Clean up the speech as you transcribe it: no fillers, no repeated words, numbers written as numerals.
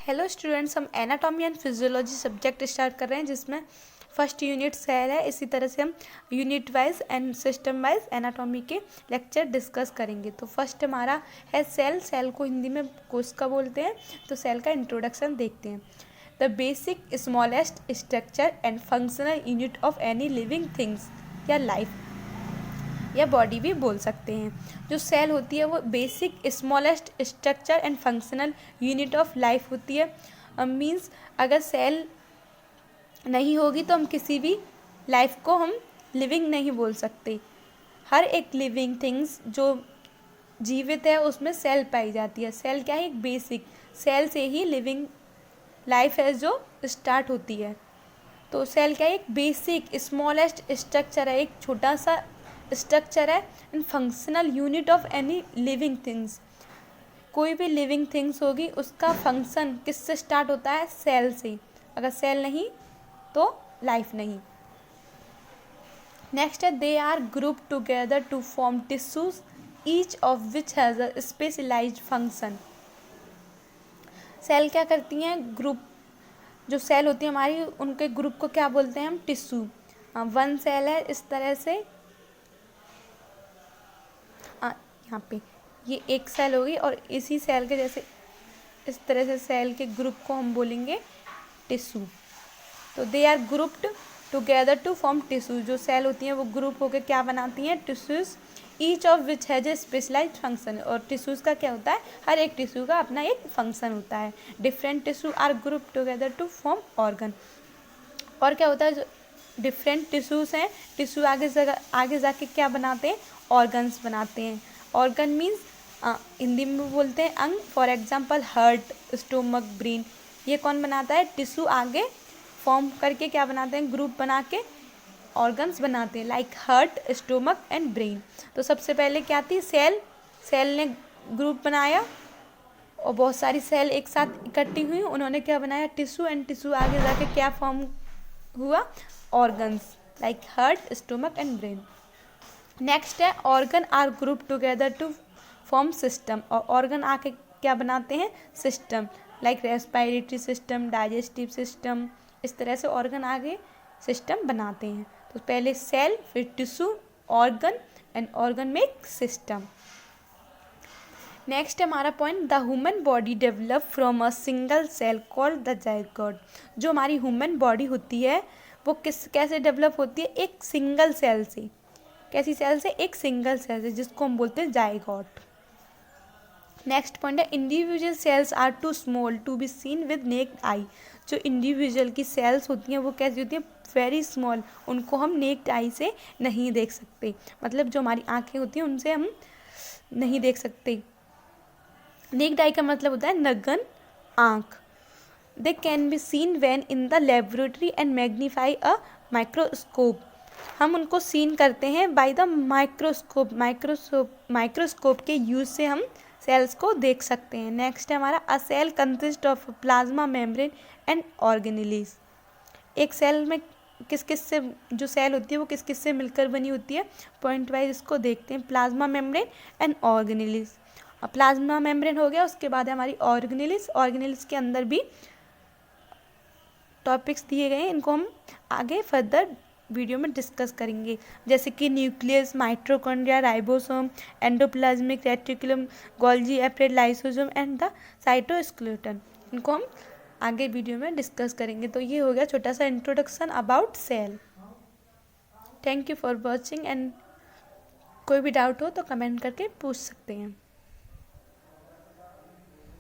Hello students, हम anatomy and physiology subject start कर रहे हैं जिसमें फर्स्ट यूनिट सेल है। इसी तरह से हम unit wise and system wise anatomy के लेक्चर डिस्कस करेंगे। तो फर्स्ट हमारा है सेल। सेल को हिंदी में कोशिका बोलते हैं। तो सेल का इंट्रोडक्शन देखते हैं। The basic smallest structure and functional unit of any living things या लाइफ या बॉडी भी बोल सकते हैं। जो सेल होती है वो basic smallest structure and functional unit of life होती है। मीन्स अगर सेल नहीं होगी तो हम किसी भी लाइफ को हम लिविंग नहीं बोल सकते। हर एक लिविंग थिंग्स जो जीवित है उसमें सेल पाई जाती है। सेल क्या है? एक बेसिक, सेल से ही लिविंग लाइफ है जो स्टार्ट होती है। तो सेल क्या है? एक बेसिक स्मॉलेस्ट स्ट्रक्चर है, एक छोटा सा स्ट्रक्चर है and functional unit of any living things. कोई भी लिविंग थिंग्स होगी उसका फंक्शन किससे स्टार्ट होता है? सेल से। अगर सेल नहीं तो लाइफ नहीं। नेक्स्ट है they are group together to form tissues each of which has a specialised function. Cell क्या करती हैं? ग्रुप, जो सेल होती है हमारी उनके ग्रुप को क्या बोलते हैं हम? टिश्यू। वन सेल है इस तरह से, यहाँ पे ये एक सेल होगी और इसी सेल के जैसे इस तरह से सेल के ग्रुप को हम बोलेंगे टिश्यू। तो they are grouped together to form tissue. जो सेल होती हैं वो ग्रुप होकर क्या बनाती हैं? Tissues. Each of which has a specialised function. और टिश्यूज का क्या होता है? हर एक टिश्यू का अपना एक फंक्शन होता है। Different tissue are group together to form organ. और क्या होता है? जो डिफरेंट टिश्यूज हैं, टिश्यू आगे जाके क्या बनाते हैं? ऑर्गन्स बनाते हैं। ऑर्गन मीन्स हिंदी में बोलते हैं अंग। For example heart, stomach, brain. ये कौन बनाता है? टिश्यू आगे फॉर्म करके क्या बनाते हैं? ग्रुप बना के ऑर्गन्स बनाते हैं, like heart, stomach and brain. तो सबसे पहले क्या थी? सेल। सेल ने ग्रुप बनाया और बहुत सारी सेल एक साथ इकट्ठी हुई, उन्होंने क्या बनाया? टिश्यू। एंड टिश्यू आगे जाके क्या फॉर्म हुआ? Organs, like heart, stomach and brain. Next है organ are group together to form system. और ऑर्गन आके क्या बनाते हैं? System, like respiratory system, digestive system. इस तरह से ऑर्गन आगे सिस्टम बनाते हैं। तो पहले सेल, फिर tissue, organ and organ make system. Next हमारा point, the human body develop from a single cell called the zygote. जो हमारी ह्यूमन बॉडी होती है वो कैसे डेवलप होती है? एक सिंगल सेल से। कैसी सेल से? एक सिंगल सेल से, जिसको हम बोलते हैं जायगोट। नेक्स्ट पॉइंट है individual cells are too small to be seen with naked eye. जो इंडिविजुअल की सेल्स होती हैं वो कैसी होती हैं? वेरी स्मॉल, उनको हम नेक्ड आई से नहीं देख सकते। मतलब जो हमारी आँखें होती हैं उनसे हम नहीं देख सकते। नेक्ड आई का मतलब होता है नग्न आँख। They can be seen when in the laboratory and magnify a microscope. हम उनको सीन करते हैं बाय द माइक्रोस्कोप। माइक्रोस्कोप के यूज से हम सेल्स को देख सकते हैं। नेक्स्ट है हमारा a cell consist of plasma membrane and organelles. एक सेल में किस किस से, जो सेल होती है वो किस किस से मिलकर बनी होती है? पॉइंट वाइज इसको देखते हैं। Plasma membrane and organelles. Plasma membrane हो गया, उसके बाद है हमारी ऑर्गेनेलीज। ऑर्गेनेलीज के अंदर भी टॉपिक्स दिए गए हैं, इनको हम आगे फर्दर वीडियो में डिस्कस करेंगे, जैसे कि nucleus, mitochondria, ribosome, endoplasmic reticulum, Golgi apparatus, lysosome and the cytoskeleton. इनको हम आगे वीडियो में डिस्कस करेंगे। तो ये हो गया छोटा सा introduction about cell. Thank you for watching and कोई भी डाउट हो तो कमेंट करके पूछ सकते हैं।